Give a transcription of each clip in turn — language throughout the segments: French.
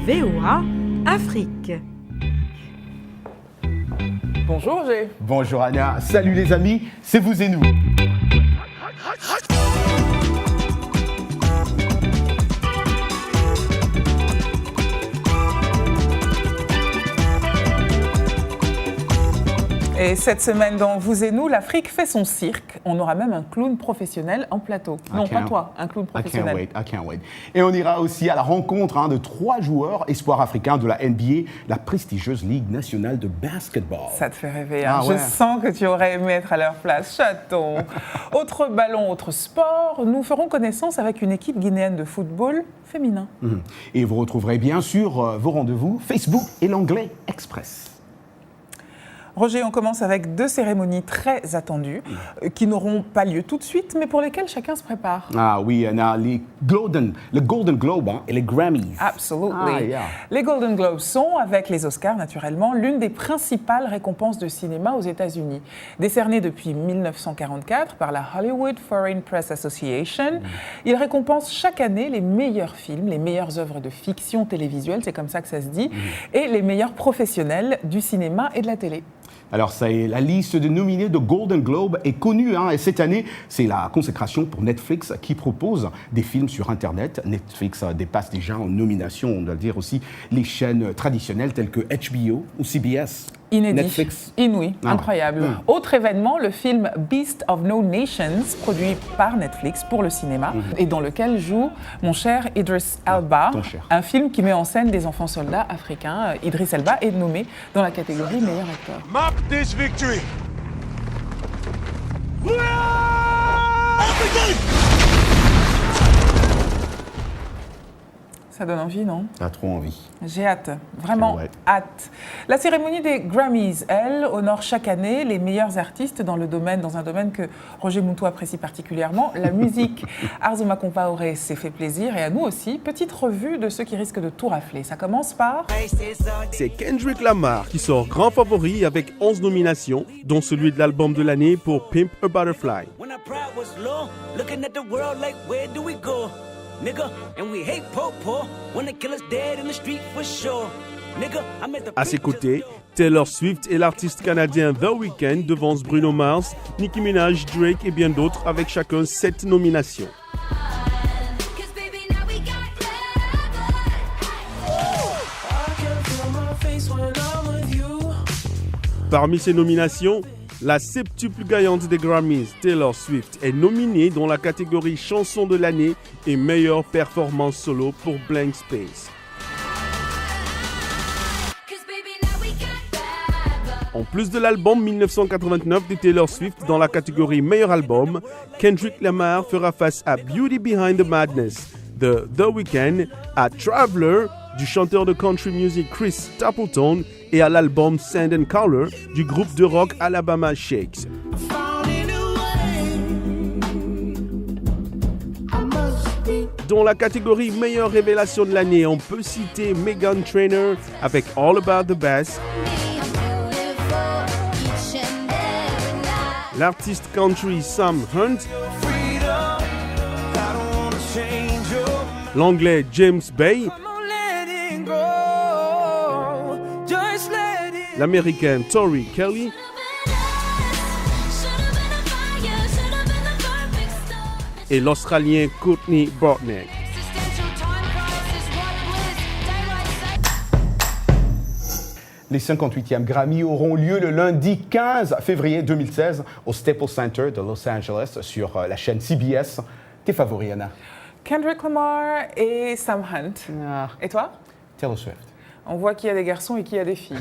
VOA Afrique. Bonjour G. Bonjour Anna, salut les amis, c'est vous et nous. Et cette semaine dans Vous et nous, l'Afrique fait son cirque. On aura même un clown professionnel en plateau. Non, pas toi, un clown professionnel. I can't wait. Et on ira aussi à la rencontre de 3 joueurs espoirs africains de la NBA, la prestigieuse Ligue nationale de basketball. Ça te fait rêver, hein? Je sens que tu aurais aimé être à leur place, chaton. Autre ballon, autre sport, nous ferons connaissance avec une équipe guinéenne de football féminin. Et vous retrouverez bien sûr vos rendez-vous Facebook et l'Anglais Express. Roger, on commence avec 2 cérémonies très attendues qui n'auront pas lieu tout de suite, mais pour lesquelles chacun se prépare. Ah oui, Anna, le Golden Globe et les Grammys. Absolutely. Les Golden Globes sont, avec les Oscars naturellement, l'une des principales récompenses de cinéma aux États-Unis. Décernés depuis 1944 par la Hollywood Foreign Press Association, ils récompensent chaque année les meilleurs films, les meilleures œuvres de fiction télévisuelle, c'est comme ça que ça se dit, et les meilleurs professionnels du cinéma et de la télé. Alors, la liste de nominés de Golden Globe est connue, et cette année, c'est la consécration pour Netflix qui propose des films sur Internet. Netflix dépasse déjà en nomination, on doit le dire aussi, les chaînes traditionnelles telles que HBO ou CBS. Inédit, Netflix. Inouï, incroyable. Autre événement, le film Beast of No Nations, produit par Netflix pour le cinéma, et dans lequel joue mon cher Idris Elba, un film qui met en scène des enfants soldats africains. Idris Elba est nommé dans la catégorie meilleur acteur. Mark this victory. Ça donne envie, non? T'as trop envie. J'ai hâte, vraiment hâte. La cérémonie des Grammys, elle, honore chaque année les meilleurs artistes dans un domaine que Roger Moutou apprécie particulièrement, la musique. Arzuma Compaoré s'est fait plaisir et à nous aussi. Petite revue de ceux qui risquent de tout rafler. Ça commence par... C'est Kendrick Lamar qui sort grand favori avec 11 nominations, dont celui de l'album de l'année pour Pimp a Butterfly. À ses côtés, Taylor Swift et l'artiste canadien The Weeknd devancent Bruno Mars, Nicki Minaj, Drake et bien d'autres avec chacun 7 nominations. Parmi ces nominations, la septuple gagnante des Grammys, Taylor Swift, est nominée dans la catégorie chanson de l'année et meilleure performance solo pour Blank Space. En plus de l'album 1989 de Taylor Swift dans la catégorie meilleur album, Kendrick Lamar fera face à Beauty Behind the Madness de The Weeknd, à Traveler du chanteur de country music Chris Stapleton et à l'album Sand and Color du groupe de rock Alabama Shakes. Dans la catégorie meilleure révélation de l'année, on peut citer Meghan Trainor avec All About the Bass, l'artiste country Sam Hunt, l'anglais James Bay, l'américaine Tori Kelly et l'australien Courtney Barnett. Les 58e Grammy auront lieu le lundi 15 février 2016 au Staples Center de Los Angeles sur la chaîne CBS. Tes favoris, Anna? Kendrick Lamar et Sam Hunt. Et toi? Taylor Swift. On voit qu'il y a des garçons et qu'il y a des filles.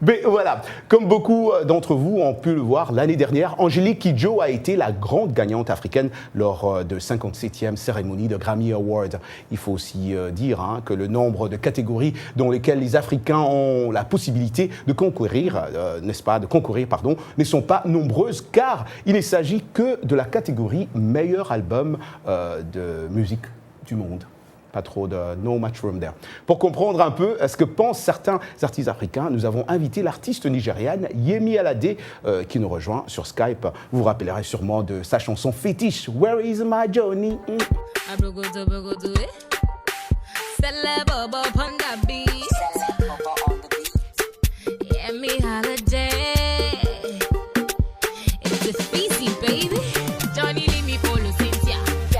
Mais voilà, comme beaucoup d'entre vous ont pu le voir l'année dernière, Angélique Kidjo a été la grande gagnante africaine lors de 57e cérémonie de Grammy Awards. Il faut aussi dire que le nombre de catégories dans lesquelles les Africains ont la possibilité de concourir, ne sont pas nombreuses, car il ne s'agit que de la catégorie meilleur album de musique du monde. Pas trop de no much room there. Pour comprendre un peu ce que pensent certains artistes africains, nous avons invité l'artiste nigériane Yemi Alade qui nous rejoint sur Skype. Vous vous rappellerez sûrement de sa chanson fétiche Where is my Johnny? Sell bobo on the beat. Yeah, me holiday. It's a species, baby. Johnny leave me follow Cynthia.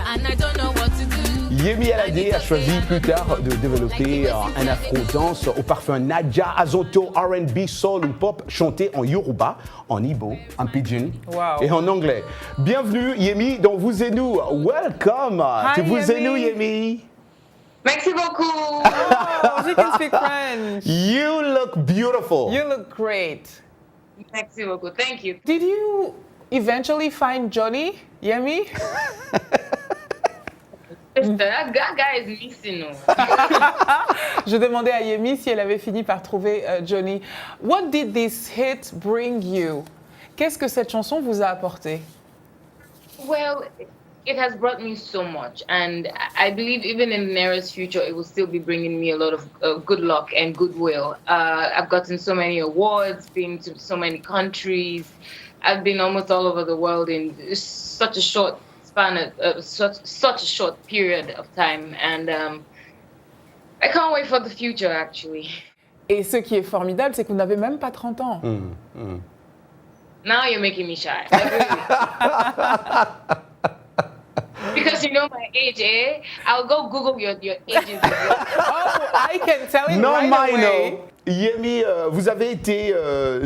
And I don't know what to do. Yemi Alade a choisi plus tard de développer un afro-dance au parfum Nadia, Azoto, R&B, soul ou pop, chanté en Yoruba, en Igbo, en Pidgin et en anglais. Bienvenue Yemi dans Vous et Nous. Welcome to Vous et Nous Yemi. Merci beaucoup. Oh, she can speak French. You look beautiful. You look great. Merci beaucoup. Thank you. Did you eventually find Johnny, Yemi? That guy is missing. Je demandais à Yemi si elle avait fini par trouver Johnny. What did this hit bring you? Qu'est-ce que cette chanson vous a apporté? Well, it has brought me so much, and I believe even in the nearest future, it will still be bringing me a lot of good luck and goodwill. I've gotten so many awards, been to so many countries. I've been almost all over the world in such a short span of such a short period of time, and I can't wait for the future, actually. Et ce qui est formidable, c'est que vous n'avez même pas 30 ans. Now you're making me shy. Because you know my age, eh? I'll go Google your ages. Oh, I can tell it right away. Yemi, vous avez été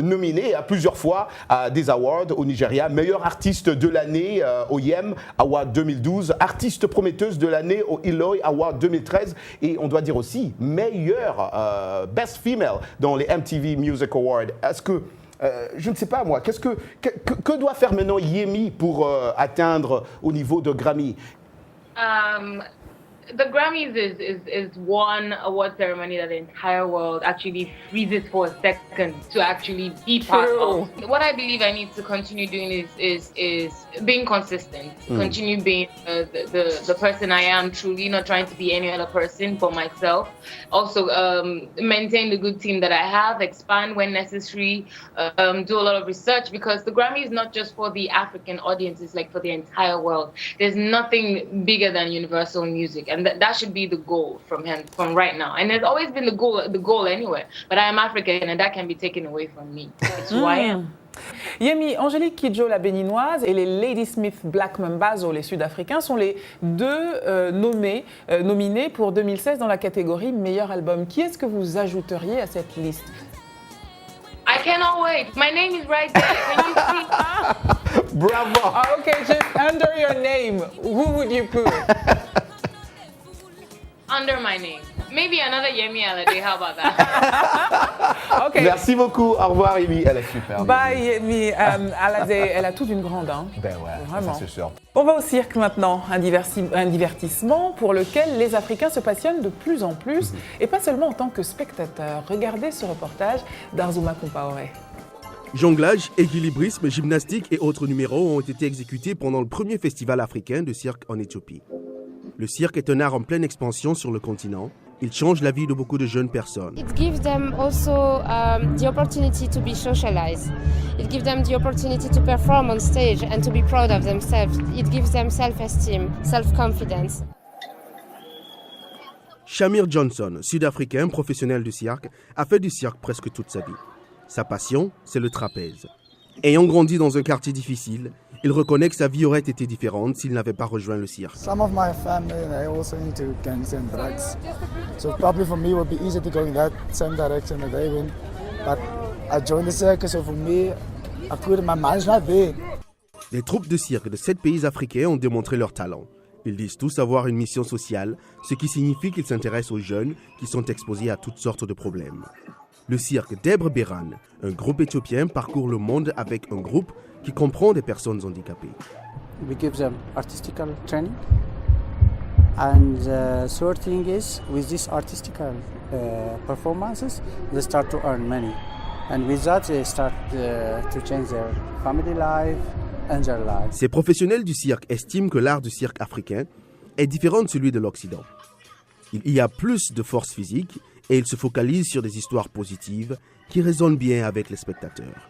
nominé à plusieurs fois à des awards au Nigeria. Meilleur artiste de l'année au YEM Award 2012, artiste prometteuse de l'année au Eloy Award 2013 et on doit dire aussi meilleure Best Female dans les MTV Music Awards. Est-ce que je ne sais pas moi, que doit faire maintenant Yemi pour atteindre au niveau de Grammy? The Grammys is one award ceremony that the entire world actually freezes for a second to actually be part of. What I believe I need to continue doing is being consistent, continue being the person I am truly, not trying to be any other person but myself. Also maintain the good team that I have, expand when necessary, do a lot of research because the Grammy is not just for the African audience, it's like for the entire world. There's nothing bigger than universal music. And that should be the goal from right now. And there's always been the goal anyway. But I am African and that can be taken away from me. It's who I am. Yemi, Angélique Kidjo, la béninoise, et les Ladysmith Black Mambazo, les Sud-Africains, sont les deux nominés pour 2016 dans la catégorie Meilleur album. Qui est-ce que vous ajouteriez à cette liste? I cannot wait. My name is right there. Can you see? Bravo. Oh, okay, just under your name, who would you put? Under my name. Maybe another Yemi Alade. How about that? Okay. Merci beaucoup. Au revoir Yemi. Elle est super. Bye Yemi. Alade, elle a toute une grande. Hein. Ben ouais, vraiment. ça c'est sûr. On va au cirque maintenant, un divertissement pour lequel les Africains se passionnent de plus en plus, et pas seulement en tant que spectateurs. Regardez ce reportage d'Arzuma Compaoré. Jonglage, équilibrisme, gymnastique et autres numéros ont été exécutés pendant le premier festival africain de cirque en Éthiopie. Le cirque est un art en pleine expansion sur le continent. Il change la vie de beaucoup de jeunes personnes. It gives them also the opportunity to be socialized. It gives them the opportunity to perform on stage and to be proud of themselves. It gives them self-esteem, self-confidence. Shamir Johnson, sud-africain professionnel du cirque, a fait du cirque presque toute sa vie. Sa passion, c'est le trapèze. Ayant grandi dans un quartier difficile, il reconnaît que sa vie aurait été différente s'il n'avait pas rejoint le cirque. Some of my family, they also into gangs and drugs. So probably for me it would be easy to go in that same direction that they went. But I joined the circus, so for me, I couldn't, my mind's not there. Les troupes de cirque de 7 pays africains ont démontré leur talent. Ils disent tous avoir une mission sociale, ce qui signifie qu'ils s'intéressent aux jeunes qui sont exposés à toutes sortes de problèmes. Le cirque d'Ebre Beran, un groupe éthiopien, parcourt le monde avec un groupe qui comprend des personnes handicapées. We give them artistical training, and the third thing is, with these artistical performances, they start to earn money, and with that they start to change their family life and their life. Ces professionnels du cirque estiment que l'art du cirque africain est différent de celui de l'Occident. Il y a plus de force physique et il se focalise sur des histoires positives qui résonnent bien avec les spectateurs.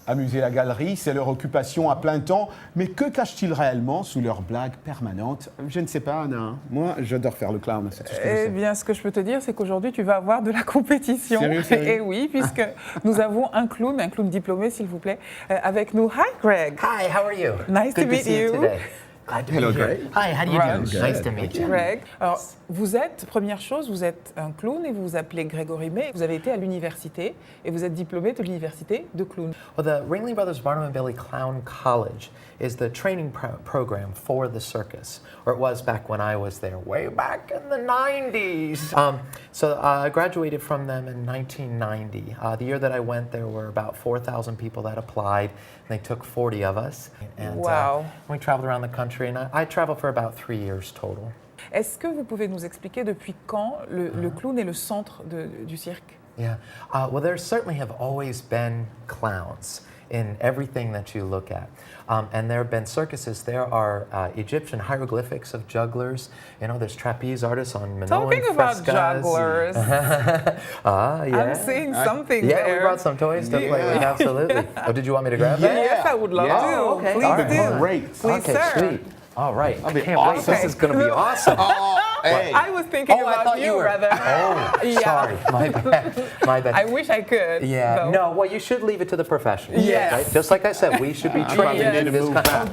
Amuser la galerie, c'est leur occupation à plein temps. Mais que cachent-ils réellement sous leurs blagues permanentes? Je ne sais pas, Anna. Moi, j'adore faire le clown. C'est tout ce que je sais. Eh bien, ce que je peux te dire, c'est qu'aujourd'hui, tu vas avoir de la compétition. Sérieux? Et oui, puisque nous avons un clown diplômé, s'il vous plaît, avec nous. Hi, Greg. Hi, how are you? Nice to Good meet see you. today. Glad to Hello, be here. Greg. Hi, how do you Raj. do? Nice to meet you. Greg. Alors, vous êtes, première chose, vous êtes un clown et vous vous appelez Grégory May. Vous avez été à l'université et vous êtes diplômé de l'université de clown. Well, the Ringling Brothers Barnum and Bailey Clown College is the training program for the circus, or it was back when I was there, way back in the 90s. So I graduated from them in 1990. The year that I went, there were about 4,000 people that applied, and they took 40 of us. And Wow. we traveled around the country, and I traveled for about 3 years total. Est-ce que vous pouvez nous expliquer depuis quand le clown est le centre du cirque? Yeah. Well, there certainly have always been clowns in everything that you look at. And there have been circuses. There are Egyptian hieroglyphics of jugglers. You know, there's trapeze artists on Minoan Talking about frescoes. jugglers, Yeah. I'm seeing something Yeah, there. we brought some toys to play with, absolutely. Oh, did you want me to grab that? Yes, I would love Yeah. to. Oh, okay. Please All right. do. Great. Please, Okay, sir. sweet. All right. I be can't awesome. wait. This is going to be awesome. Hey. I was thinking Oh, I about thought you, you were. rather. Oh, Yeah. sorry. My bad. My bad. I wish I could. Yeah, though. no, well, you should leave it to the professionals. Yes. Right? Just like I said, we should be trained yes. in this kind of.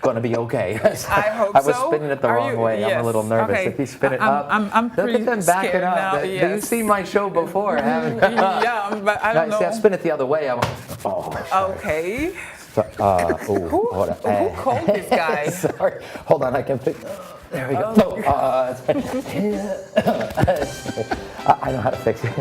Going to be okay. I hope I was so. spinning it the Are wrong you- way. I'm yes. a little nervous. Okay. If you spin it I'm- up, I'm look pretty at them back it scared up. now, You've yes. seen my show before, haven't you? Yeah, but I don't See, I know. spin it the other way. I'm. Oh, sorry. Okay. Hold on. Who called this guy? Sorry. Hold on, I can pick. There we go. I know how to fix it.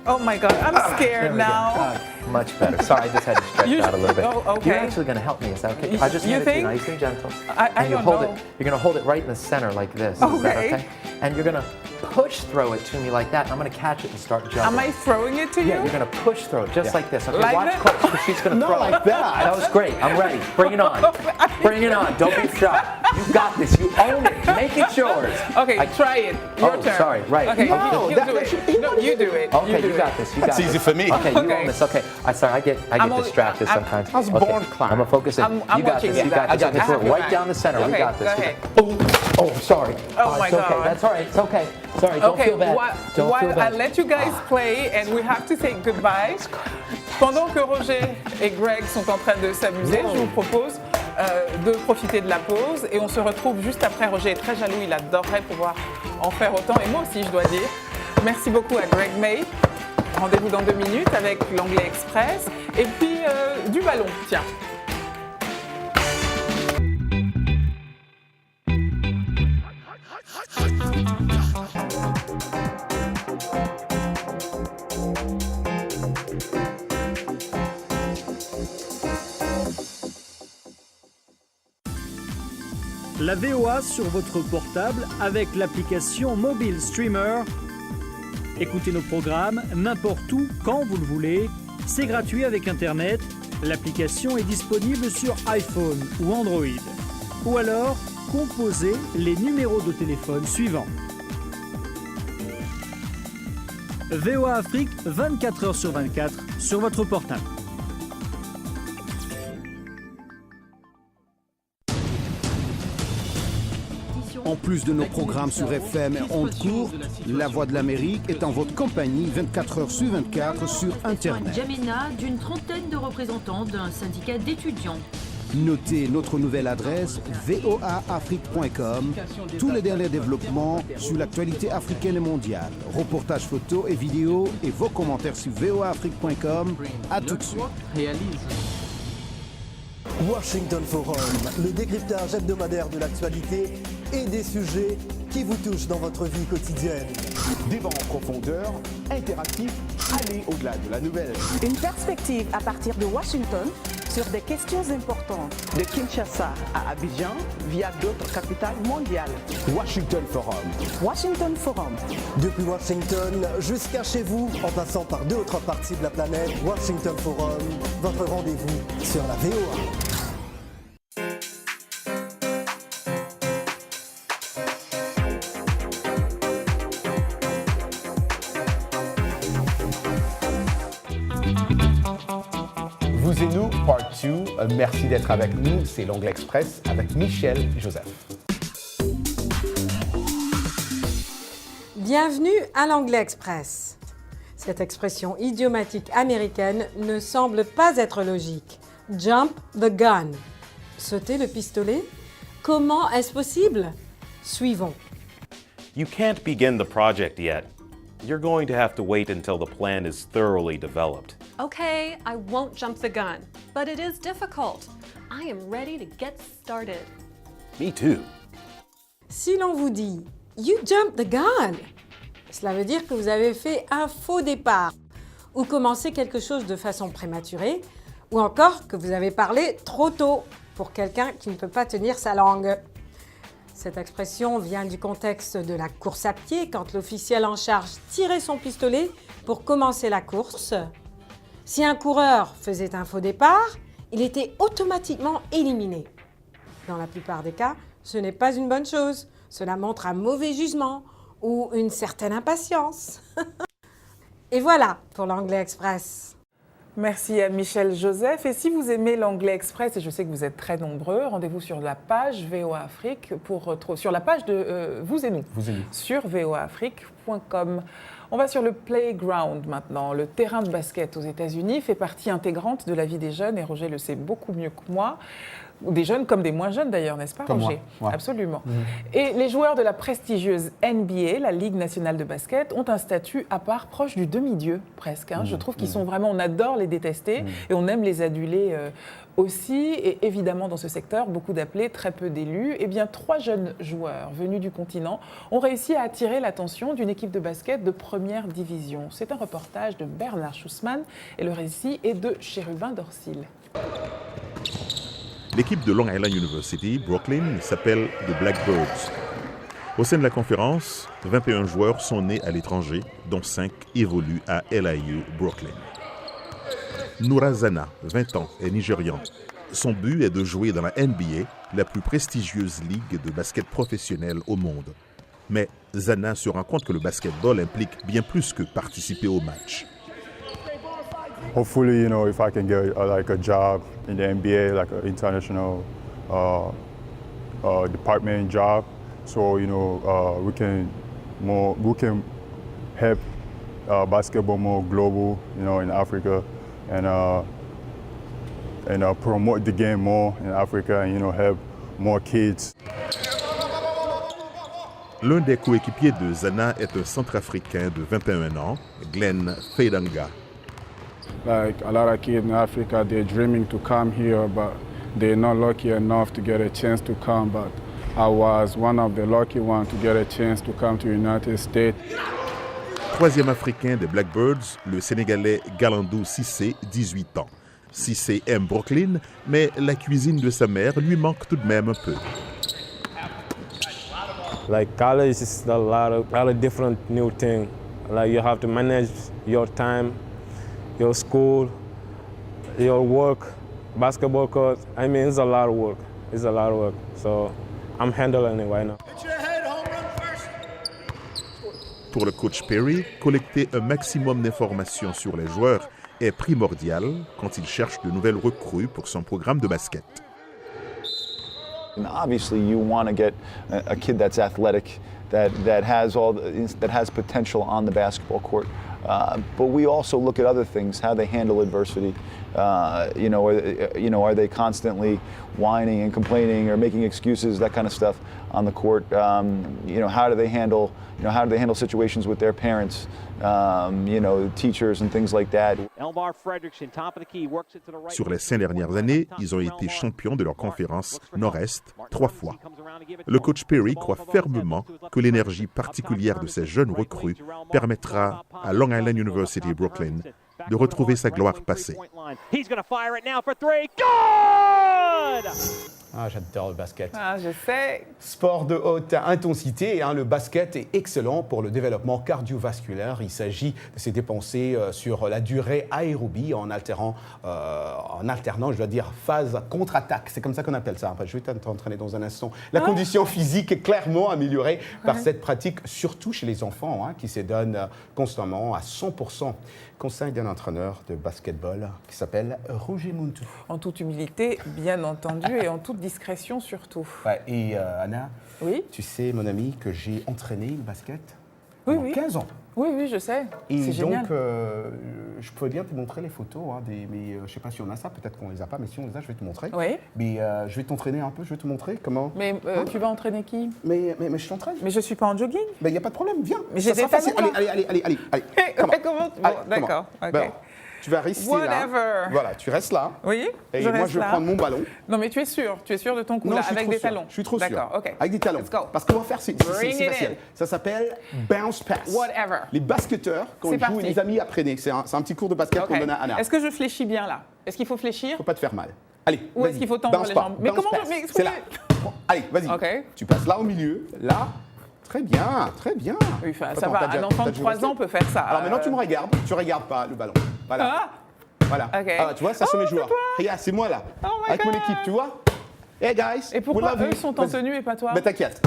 Oh my God, I'm There scared we go. now. Much better. Sorry, I just had to stretch You it out a little bit. oh, okay. You're actually going to help me. Is that okay? I just You hand it to you think? nice and gentle. I and you don't hold know. it. You're going to hold it right in the center like this. Is that Okay. okay? And you're going to push throw it to me like that. And I'm going to catch it and start jumping. Am I throwing it to you? Yeah, you're going to push throw it just like this. Okay, Like watch that? close because she's going to throw like it. that. That was great. I'm ready. Bring it on. Bring it on. Don't be shy. You got this. You own it. Make it yours. Okay, try it. Your Oh, turn. sorry. Right. Okay, No, you that- do that it. should be No, you do it. Okay, do you it. got this. You got That's this. easy for me. Okay, you Okay. own this. Okay, I sorry, I get I'm only- distracted I'm- sometimes. I was Okay, born clown. I'm gonna focus in. I'm you got watching this. it. You got I this. got Okay, it. throw it I have right your down the center. back. We got Okay, this. go ahead. Oh, sorry. Oh, my it's okay. God. That's all right. It's okay. Sorry. Don't Okay, feel bad. Don't while feel I bad. let you guys play and we have to say goodbye, pendant que Roger et Greg sont en train de s'amuser, je vous propose de profiter de la pause et on se retrouve juste après. Roger est très jaloux, il adorerait pouvoir en faire autant et moi aussi je dois dire. Merci beaucoup à Greg May. Rendez-vous dans 2 minutes avec l'Anglais Express et puis du ballon, tiens. La VOA sur votre portable avec l'application Mobile Streamer. Écoutez nos programmes n'importe où, quand vous le voulez. C'est gratuit avec Internet. L'application est disponible sur iPhone ou Android. Ou alors, composez les numéros de téléphone suivants. VOA Afrique, 24 heures sur 24 sur votre portable. En plus de nos programmes sur FM et ondes courtes, La Voix de l'Amérique est en votre compagnie 24 heures sur 24 sur Internet. Jamena d'une trentaine de représentants d'un syndicat d'étudiants. Notez notre nouvelle adresse voaafrique.com. Tous les derniers développements sur l'actualité africaine et mondiale. Reportages photos et vidéos et vos commentaires sur voaafrique.com. À tout de suite. Washington Forum, le décryptage hebdomadaire de l'actualité et des sujets qui vous touchent dans votre vie quotidienne. Débat en profondeur, interactif, aller au-delà de la nouvelle. Une perspective à partir de Washington sur des questions importantes. De Kinshasa à Abidjan via d'autres capitales mondiales. Washington Forum. Washington Forum. Depuis Washington jusqu'à chez vous, en passant par d'autres parties de la planète, Washington Forum, votre rendez-vous sur la VOA. 2. Merci d'être avec nous. C'est l'Anglais Express avec Michel Joseph. Bienvenue à l'Anglais Express. Cette expression idiomatique américaine ne semble pas être logique. Jump the gun. Sauter le pistolet? Comment est-ce possible? Suivons. You can't begin the project yet. You're going to have to wait until the plan is thoroughly developed. Okay, I won't jump the gun, but it is difficult. I am ready to get started. Me too. Si l'on vous dit « You jumped the gun », cela veut dire que vous avez fait un faux départ ou commencé quelque chose de façon prématurée ou encore que vous avez parlé trop tôt pour quelqu'un qui ne peut pas tenir sa langue. Cette expression vient du contexte de la course à pied quand l'officiel en charge tirait son pistolet pour commencer la course. Si un coureur faisait un faux départ, il était automatiquement éliminé. Dans la plupart des cas, ce n'est pas une bonne chose. Cela montre un mauvais jugement ou une certaine impatience. Et voilà pour l'Anglais Express. Merci à Michel Joseph. Et si vous aimez l'Anglais Express, et je sais que vous êtes très nombreux, rendez-vous sur la page VOA Afrique, sur la page de Vous et nous, sur voaafrique.com. On va sur le playground maintenant. Le terrain de basket aux États-Unis fait partie intégrante de la vie des jeunes, et Roger le sait beaucoup mieux que moi. Des jeunes comme des moins jeunes d'ailleurs, n'est-ce pas, comme Roger? Moi. Ouais. Absolument. Et les joueurs de la prestigieuse NBA, la Ligue nationale de basket, ont un statut à part proche du demi-dieu, presque. Je trouve qu'ils sont vraiment, on adore les détester et on aime les aduler aussi. Et évidemment, dans ce secteur, beaucoup d'appelés, très peu d'élus. Eh bien, 3 jeunes joueurs venus du continent ont réussi à attirer l'attention d'une équipe de basket de première division. C'est un reportage de Bernard Schussmann et le récit est de Chérubin Dorsil. L'équipe de Long Island University, Brooklyn, s'appelle The Blackbirds. Au sein de la conférence, 21 joueurs sont nés à l'étranger, dont 5 évoluent à LIU Brooklyn. Noura Zana, 20 ans, est nigériante. Son but est de jouer dans la NBA, la plus prestigieuse ligue de basket professionnel au monde. Mais Zana se rend compte que le basketball implique bien plus que participer au match. Hopefully, if I can get a job in the NBA, like an international department job, so we can help basketball more global, in Africa, and promote the game more in Africa, and help more kids. L'un des coéquipiers de Zana est un Centrafricain de 21 ans, Glenn Fedanga. Like a lot of kids in Africa, they're dreaming to come here, but they're not lucky enough to get a chance to come. But I was one of the lucky ones to get a chance to come to the United States. Troisième Africain des Blackbirds, le Sénégalais Galandou Cissé, 18 ans. Cissé aime Brooklyn, mais la cuisine de sa mère lui manque tout de même un peu. Like college is a lot of different new things. Like you have to manage your time, your school, your work, basketball court. I mean, it's a lot of work. It's a lot of work. So I'm handling it right now. Pour le coach Perry, collecter un maximum d'informations sur les joueurs est primordial quand il cherche de nouvelles recrues pour son programme de basket. And obviously, you want to get a kid that's athletic, that has potential on the basketball court. But we also look at other things, how they handle adversity. Are they constantly whining and complaining or making excuses, that kind of stuff on the court? How do they handle situations with their parents, teachers and things like that? Sur les 5 dernières années, ils ont été champions de leur conférence Nord-Est 3 fois. Le coach Perry croit fermement que l'énergie particulière de ces jeunes recrues permettra à Long Island University Brooklyn de retrouver sa gloire passée. Ah, j'adore le basket. Ah, je sais. Sport de haute intensité, le basket est excellent pour le développement cardiovasculaire. Il s'agit de se dépenser sur la durée aérobie en alternant, je dois dire, phase contre-attaque. C'est comme ça qu'on appelle ça. Je vais t'entraîner dans un instant. La condition physique est clairement améliorée par cette pratique, surtout chez les enfants qui se donnent constamment à 100%. conseil d'un entraîneur de basketball qui s'appelle Roger Muntu. En toute humilité, bien entendu, et en toute discrétion surtout. Ouais, et Anna, oui, tu sais, mon ami, que j'ai entraîné le basket pendant 15 ans. Oui, oui, je sais. C'est génial. Donc, je pourrais bien te montrer les photos, hein, mais je ne sais pas si on a ça, peut-être qu'on ne les a pas, mais si on les a, je vais te montrer. Oui. Mais je vais t'entraîner un peu, je vais te montrer comment... Mais tu vas entraîner qui? Mais je t'entraîne. Mais je ne suis pas en jogging. Mais il n'y a pas de problème, viens. Mais j'ai des talons. Allez. Comment? Bon, d'accord. Okay. Tu vas rester là. Voilà, tu restes là. Oui, et moi, je vais prendre mon ballon. Non, mais tu es sûr de ton coup, non, là, avec des talons. Je suis trop sûr. D'accord, ok. Avec des talons. Let's go. Parce qu'on va faire, c'est facile. Ça s'appelle bounce pass. Whatever. Les basketteurs, quand ils jouent, les amis apprenaient. C'est un petit cours de basket qu'on donne à Anna. Est-ce que je fléchis bien là? Est-ce qu'il faut fléchir? Il ne faut pas te faire mal. Allez, ou est-ce qu'il faut tendre les jambes? Mais comment c'est là. Allez, vas-y. Okay. Tu passes là au milieu, là. Très bien, très bien. Oui, ça va, un enfant de 3 ans peut faire ça. Alors maintenant, tu me regardes. Tu ne regardes pas le ballon. Voilà. Voilà. Okay. Ah, tu vois, ça sont mes joueurs. Regarde, c'est moi là. Avec mon équipe, tu vois. Hey guys. Et pourquoi eux sont en tenue et pas toi? Mais t'inquiète.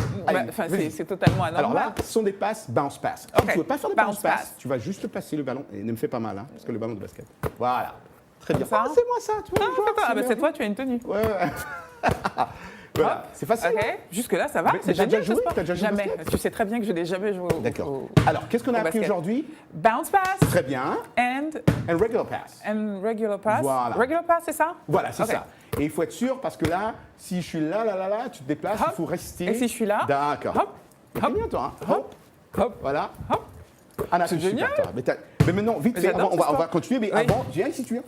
C'est totalement anormal. Alors là, ce sont des passes bounce pass. Okay. Tu ne veux pas faire de bounce pass. Tu vas juste passer le ballon. Et ne me fais pas mal, hein, parce que le ballon de basket. Voilà. Très bien. Ça, c'est moi ça, tu vois. C'est toi, tu as une tenue. Ouais. Voilà, c'est facile. Okay. Jusque-là, ça va. T'as déjà joué? Jamais. Tu sais très bien que je n'ai jamais joué au D'accord. Alors, qu'est-ce qu'on a appris aujourd'hui? Bounce pass. Très bien. And regular pass. And regular pass. Voilà. Regular pass, c'est ça? Voilà, c'est ça. Et il faut être sûr, parce que là, si je suis là, tu te déplaces, il faut rester. Et si je suis là? D'accord. Hop. C'est bien, toi. Hein. Hop. Voilà. Hop. Anna, c'est génial. Mais maintenant, vite fait, on va continuer, mais avant, viens ici, tu viens.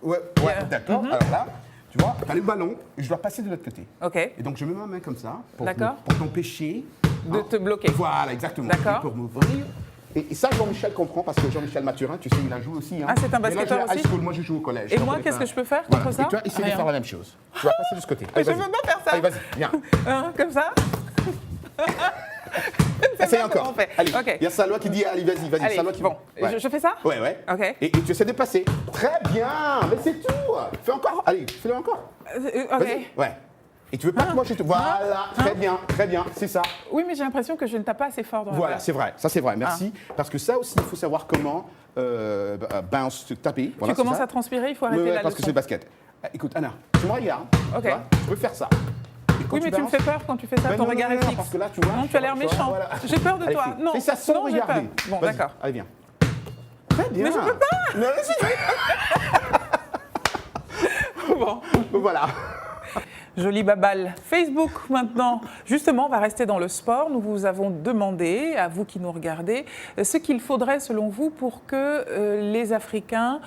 Ouais, d'accord. Alors là, tu vois, tu as le ballon et je dois passer de l'autre côté. OK. Et donc, je mets ma main comme ça pour t'empêcher de te bloquer. Voilà, exactement. D'accord. Pour m'ouvrir. Et ça, Jean-Michel comprend parce que Jean-Michel Mathurin, tu sais, il a joué aussi. Hein. Ah, c'est un basketteur aussi? High school, moi, je joue au collège. Et moi, qu'est-ce que je peux faire contre ça? Et tu vas essayer de faire la même chose. Tu vas passer de ce côté. Je ne veux pas faire ça. Allez, vas-y, viens. Comme ça? Essaye encore. Allez, okay. Il y a Salwa qui dit allez, vas-y. Allez, Salwa qui... bon, je fais ça? Ouais. OK. Et tu essaies de passer. Très bien, mais c'est tout. Fais encore. Allez, fais-le encore. OK. Ouais. Et tu veux pas que moi je te... Voilà, très bien, c'est ça. Oui, mais j'ai l'impression que je ne tape pas assez fort dans la Voilà, balle. c'est vrai, ça c'est vrai, merci. Parce que ça aussi, il faut savoir comment bounce, taper. Voilà, tu commences à transpirer, il faut arrêter la leçon. Parce que c'est le basket. Écoute, Anna, tu me regardes. OK. Tu peux faire ça. Oui, mais tu me fais peur quand tu fais ça, ton regard est fixe. Parce que là, tu vois, non, tu as l'air méchant. Voilà. J'ai peur de toi. Non, fais ça sans regarder. Bon, d'accord. Allez, viens. Très bien. Mais je peux pas. Non, Bon. Voilà. Jolie baballe. Facebook maintenant. Justement, on va rester dans le sport. Nous vous avons demandé, à vous qui nous regardez, ce qu'il faudrait selon vous pour que les Africains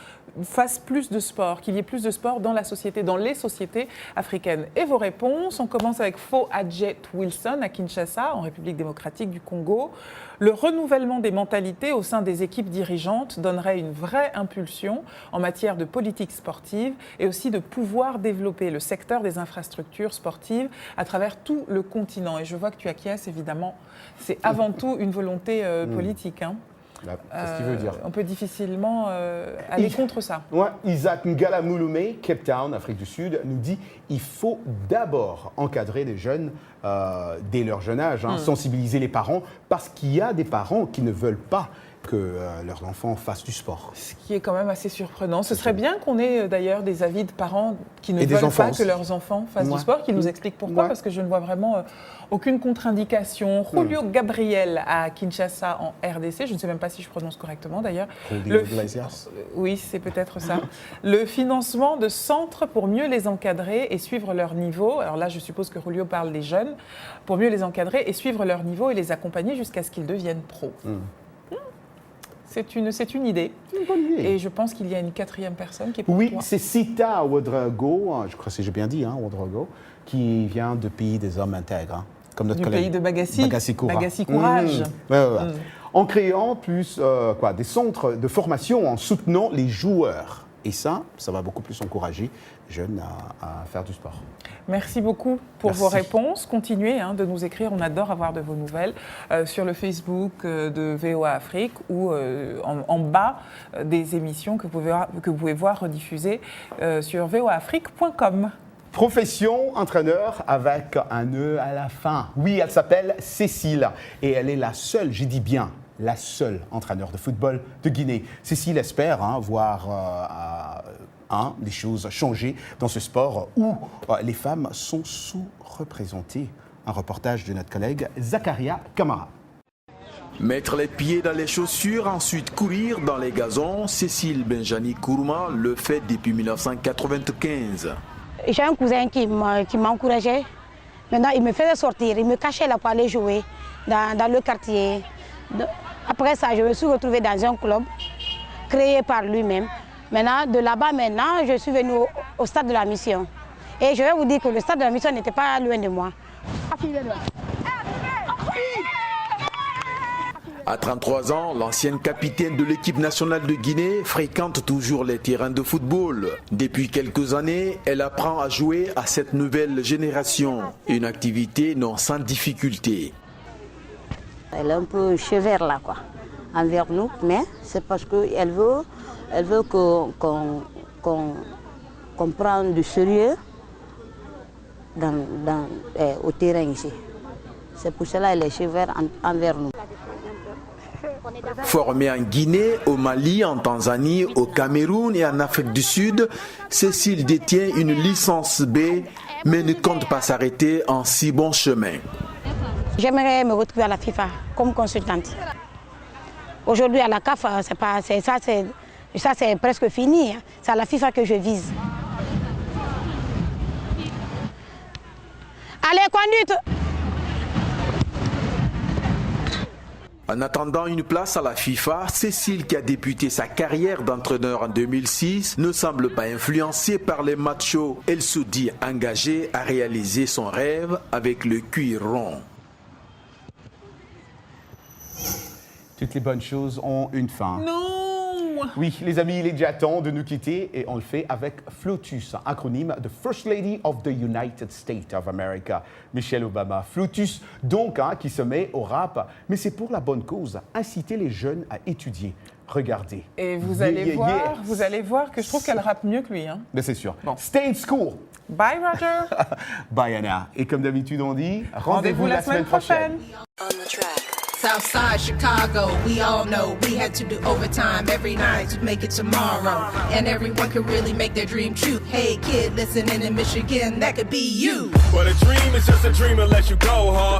fassent plus de sport, qu'il y ait plus de sport dans la société, dans les sociétés africaines. Et vos réponses, on commence avec Fo Adjet Wilson à Kinshasa, en République démocratique du Congo. Le renouvellement des mentalités au sein des équipes dirigeantes donnerait une vraie impulsion en matière de politique sportive et aussi de pouvoir développer le secteur des infrastructures sportives à travers tout le continent. Et je vois que tu acquiesces, évidemment. C'est avant tout une volonté politique. Hein. C'est ce qu'il veut dire. On peut difficilement aller contre ça. Ouais, Isaac Ngalamouloumé, Cape Town, Afrique du Sud, nous dit il faut d'abord encadrer les jeunes dès leur jeune âge, sensibiliser les parents, parce qu'il y a des parents qui ne veulent pas que leurs enfants fassent du sport. Ce qui est quand même assez surprenant. Ce serait bien qu'on ait d'ailleurs des avis de parents qui ne veulent pas que leurs enfants fassent du sport, qui nous expliquent pourquoi, parce que je ne vois vraiment aucune contre-indication. Julio Gabriel à Kinshasa en RDC, je ne sais même pas si je prononce correctement d'ailleurs. Oui, c'est peut-être ça. Le financement de centres pour mieux les encadrer et suivre leur niveau. Alors là, je suppose que Julio parle des jeunes. Pour mieux les encadrer et suivre leur niveau et les accompagner jusqu'à ce qu'ils deviennent pros. C'est une idée. Une bonne idée. Et je pense qu'il y a une quatrième personne qui est pour toi. Oui, toi. c'est Sita Ouedraogo, je crois que j'ai bien dit, Ouedraogo, qui vient du pays des hommes intègres, comme notre collègue. Du pays de Bagassi Courage. En créant plus des centres de formation, en soutenant les joueurs. Et ça va beaucoup plus encourager les jeunes à faire du sport. Merci beaucoup pour vos réponses. Continuez de nous écrire, on adore avoir de vos nouvelles sur le Facebook de VOA Afrique ou en bas des émissions que vous pouvez voir rediffusées sur voaafrique.com. Profession entraîneur avec un E à la fin. Oui, elle s'appelle Cécile et elle est la seule, j'ai dit bien, la seule entraîneur de football de Guinée. Cécile espère voir des choses changer dans ce sport où les femmes sont sous-représentées. Un reportage de notre collègue Zakaria Kamara. Mettre les pieds dans les chaussures, ensuite courir dans les gazons, Cécile Benjani Kourouma le fait depuis 1995. J'ai un cousin qui m'encourageait. Maintenant, il me faisait sortir, il me cachait là pour aller jouer dans le quartier. Après ça, je me suis retrouvée dans un club créé par lui-même. Maintenant, de là-bas, je suis venue au stade de la Mission. Et je vais vous dire que le stade de la Mission n'était pas loin de moi. À 33 ans, l'ancienne capitaine de l'équipe nationale de Guinée fréquente toujours les terrains de football. Depuis quelques années, elle apprend à jouer à cette nouvelle génération, une activité non sans difficulté. Elle est un peu sévère là, envers nous, mais c'est parce qu'elle veut qu'on prenne du sérieux au terrain ici. C'est pour cela qu'elle est sévère envers nous. Formée en Guinée, au Mali, en Tanzanie, au Cameroun et en Afrique du Sud, Cécile détient une licence B, mais ne compte pas s'arrêter en si bon chemin. J'aimerais me retrouver à la FIFA comme consultante. Aujourd'hui, à la CAF, ça c'est presque fini. C'est à la FIFA que je vise. Allez, conduite! En attendant une place à la FIFA, Cécile, qui a débuté sa carrière d'entraîneur en 2006, ne semble pas influencée par les machos. Elle se dit engagée à réaliser son rêve avec le cuir rond. Toutes les bonnes choses ont une fin. Non! Oui, les amis, il est déjà temps de nous quitter et on le fait avec FLOTUS, acronyme de First Lady of the United States of America, Michelle Obama. FLOTUS, donc, qui se met au rap, mais c'est pour la bonne cause, inciter les jeunes à étudier. Regardez. Et vous allez voir que je trouve qu'elle rappe mieux que lui. Mais c'est sûr. Bon. Stay in school. Bye, Roger. Bye, Anna. Et comme d'habitude, on dit, rendez-vous la semaine prochaine. Southside Chicago, we all know we had to do overtime every night to make it tomorrow. And everyone could really make their dream true. Hey kid, listening in Michigan, that could be you. But a dream is just a dream unless you go, huh?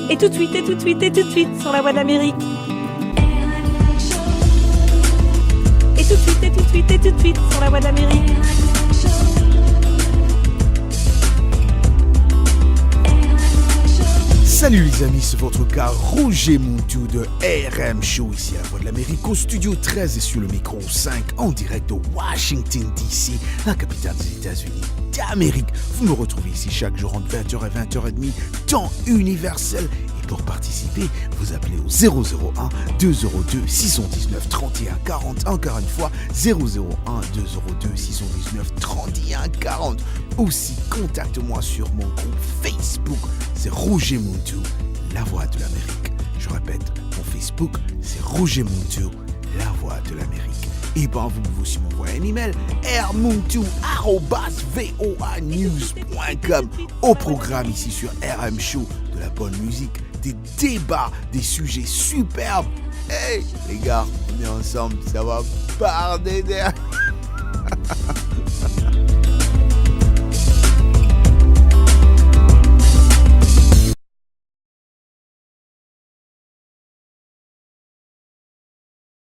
Et tout de suite sur la Voix de l'Amérique. Et tout de suite sur la Voix de l'Amérique. Salut les amis, c'est votre gars Roger Montou de RM Show ici à la Voix de l'Amérique au studio 13 et sur le micro 5 en direct de Washington DC, la capitale des États-Unis d'Amérique. Vous me retrouvez ici chaque jour entre 20h et 20h30, temps universel. Et pour participer, vous appelez au 001 202 619 31 40, encore une fois 001 202 619 31 40. Aussi, contacte-moi sur mon groupe Facebook, c'est Roger Montou, la Voix de l'Amérique. Je répète, mon Facebook, c'est Roger Montou, la Voix de l'Amérique. Et vous pouvez aussi m'envoyer un email, rmontou@voanews.com. Au programme ici sur RM Show, de la bonne musique, des débats, des sujets superbes. Hey les gars, on est ensemble, ça va barder d'air.